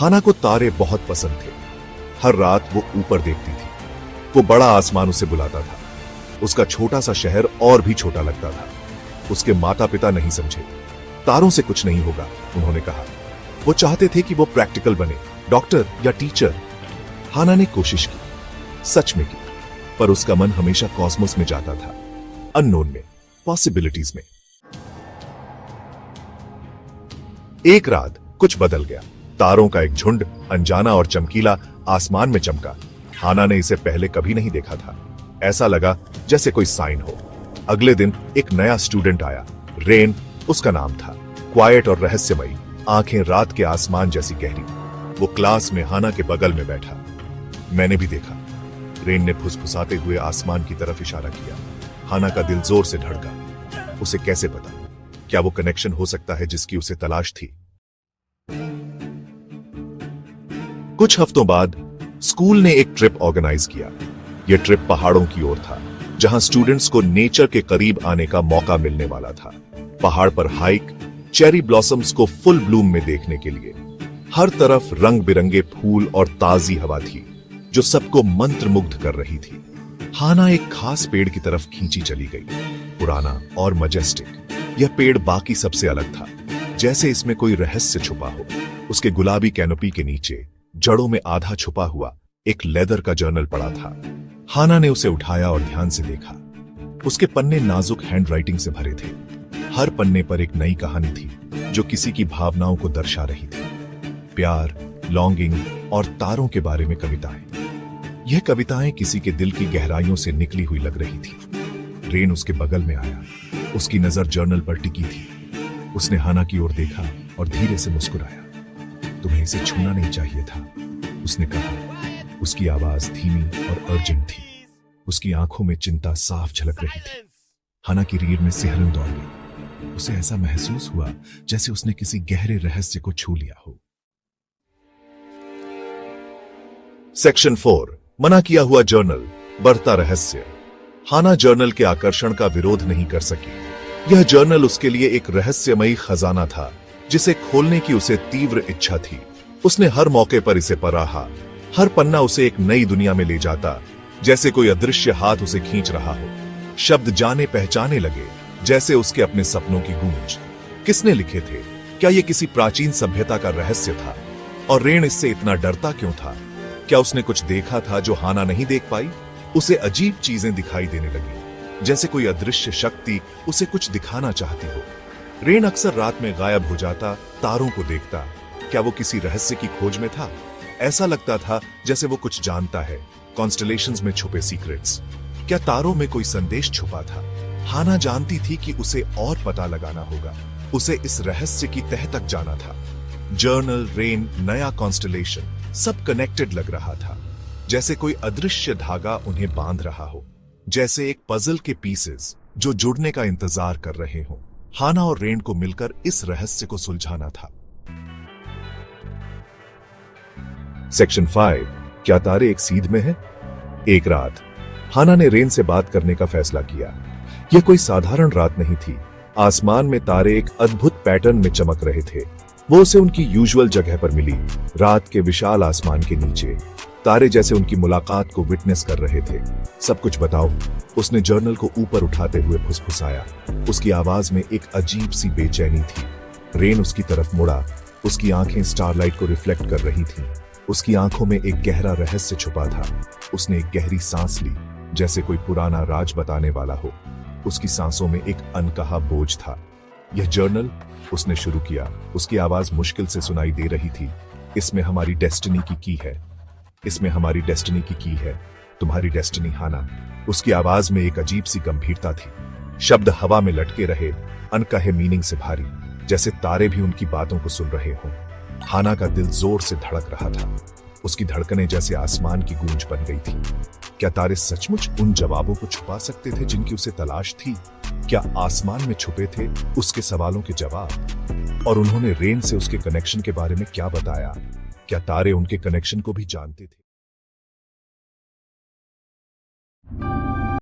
हाना को तारे बहुत पसंद थे। हर रात वो ऊपर देखती थी। वो बड़ा आसमान उसे बुलाता था। उसका छोटा सा शहर और भी छोटा लगता था। उसके माता पिता नहीं समझे। तारों से कुछ नहीं होगा, उन्होंने कहा। वो चाहते थे कि वो प्रैक्टिकल बने, डॉक्टर या टीचर। हाना ने कोशिश की, सच में की, पर उसका मन हमेशा कॉस्मोस में जाता था, अननोन में, पॉसिबिलिटीज में। एक रात कुछ बदल गया। तारों का एक झुंड अनजाना और चमकीला आसमान में चमका। हाना ने इसे पहले कभी नहीं देखा था। ऐसा लगा जैसे कोई साइन हो। अगले दिन एक नया स्टूडेंट आया। रेन उसका नाम था। क्वाइट और रहस्यमयी, आंखें रात के आसमान जैसी गहरी। वो क्लास में हाना के बगल में बैठा। मैंने भी देखा। रेन ने फुसफुसाते हुए आसमान की तरफ इशारा किया। हाना का दिल जोर से धड़का। उसे कैसे पता? क्या वो कनेक्शन हो सकता है जिसकी उसे तलाश थी? कुछ हफ्तों बाद स्कूल ने एक ट्रिप ऑर्गेनाइज किया। यह ट्रिप पहाड़ों की ओर था, जहां स्टूडेंट्स को नेचर के करीब आने का मौका मिलने वाला था। पहाड़ पर हाइक, चेरी ब्लॉसम्स को फुल ब्लूम में देखने के लिए। हर तरफ रंग बिरंगे फूल और ताजी हवा थी, जो सबको मंत्रमुग्ध कर रही थी। हाना एक खास पेड़ की तरफ खींची चली गई, पुराना और मजेस्टिक। यह पेड़ बाकी सबसे अलग था, जैसे इसमें कोई रहस्य छुपा हो। उसके गुलाबी कैनोपी के नीचे जड़ों में आधा छुपा हुआ एक लेदर का जर्नल पड़ा था। हाना ने उसे उठाया और ध्यान से देखा। उसके पन्ने नाजुक हैंडराइटिंग से भरे थे। हर पन्ने पर एक नई कहानी थी, जो किसी की भावनाओं को दर्शा रही थी। प्यार, लॉन्गिंग और तारों के बारे में कविताएं। यह कविताएं किसी के दिल की गहराइयों से निकली हुई लग रही थी। रेन उसके बगल में आया। उसकी नजर जर्नल पर टिकी थी। उसने हाना की ओर देखा और धीरे से मुस्कुराया। तुम्हें इसे छूना नहीं चाहिए था, उसने कहा। उसकी आवाज धीमी और अर्जेंट थी। उसकी आंखों में चिंता साफ झलक रही थी। हाना की रीढ़ में सिहरन दौड़ गई। उसे ऐसा महसूस हुआ जैसे उसने किसी गहरे रहस्य को छू लिया हो। सेक्शन 4, मना किया हुआ जर्नल, बढ़ता रहस्य। हाना जर्नल के आकर्षण का विरोध नहीं कर सकी। यह जर्नल उसके लिए एक रहस्यमयी खजाना था, जिसे खोलने की उसे तीव्र इच्छा थी। उसने हर मौके पर इसे पराहा। हर पन्ना उसे एक नई दुनिया में ले जाता, जैसे कोई अदृश्य हाथ उसे खींच रहा हो। शब्द जाने पहचाने लगे, जैसे उसके अपने सपनों की गूंज। किसने लिखे थे? क्या यह किसी प्राचीन सभ्यता का रहस्य था? और रेन इससे इतना डरता क्यों था? क्या उसने कुछ देखा था जो हाना नहीं देख पाई? उसे अजीब चीजें दिखाई देने लगी, जैसे कोई अदृश्य शक्ति उसे कुछ दिखाना चाहती हो। रेन अक्सर रात में गायब हो जाता, तारों को देखता। क्या वो किसी रहस्य की खोज में था? ऐसा लगता था जैसे वो कुछ जानता है, कॉन्स्टलेशंस में छुपे सीक्रेट्स। क्या तारों में कोई संदेश छुपा था? हाना जानती थी कि उसे और पता लगाना होगा। उसे इस रहस्य की तह तक जाना था। जर्नल, रेन, नया कॉन्स्टलेशन, सब कनेक्टेड लग रहा था, जैसे कोई अदृश्य धागा उन्हें बांध रहा हो, जैसे एक पजल के पीसेस जो जुड़ने का इंतजार कर रहे हों। हाना और रेन को मिलकर इस रहस्य को सुलझाना था। सेक्शन 5, क्या तारे एक सीध में हैं? एक रात हाना ने रेन से बात करने का फैसला किया। यह कोई साधारण रात नहीं थी। आसमान में तारे एक अद्भुत पैटर्न में चमक रहे थे। वो उसे उनकी यूजुअल जगह पर मिली, रात के विशाल आसमान के नीचे। तारे जैसे उनकी मुलाकात को विटनेस कर रहे थे। सब कुछ बताओ, उसने जर्नल को ऊपर उठाते हुए फुसफुसाया। उसकी आवाज में एक अजीब सी बेचैनी थी। रेन उसकी तरफ मुड़ा। उसकी आंखें स्टारलाइट को रिफ्लेक्ट कर रही थीं। उसकी आंखों में एक गहरा रहस्य छुपा था। उसने एक गहरी सांस ली, जैसे कोई पुराना राज बताने वाला हो। उसकी सांसों में एक अनकहा बोझ था। यह जर्नल, उसने शुरू किया। उसकी आवाज मुश्किल से सुनाई दे रही थी। इसमें हमारी डेस्टिनी की है। इसमें हमारी डेस्टिनी की है। तुम्हारी डेस्टिनी हाना। उसकी आवाज में एक अजीब सी गंभीरता थी। शब्द हवा में लटके रहे, अनकहे मीनिंग से भारी, जैसे तारे भी उनकी बातों को सुन रहे हों। हाना का दिल जोर से धड़क रहा था। उसकी धड़कनें जैसे आसमान की गूंज बन गई थी। क्या तारे सचमुच उन जवाबों को छुपा सकते थे जिनकी उसे तलाश थी? क्या आसमान में छुपे थे उसके सवालों के जवाब? और उन्होंने रेन से उसके कनेक्शन के बारे में क्या बताया? क्या तारे उनके कनेक्शन को भी जानते थे?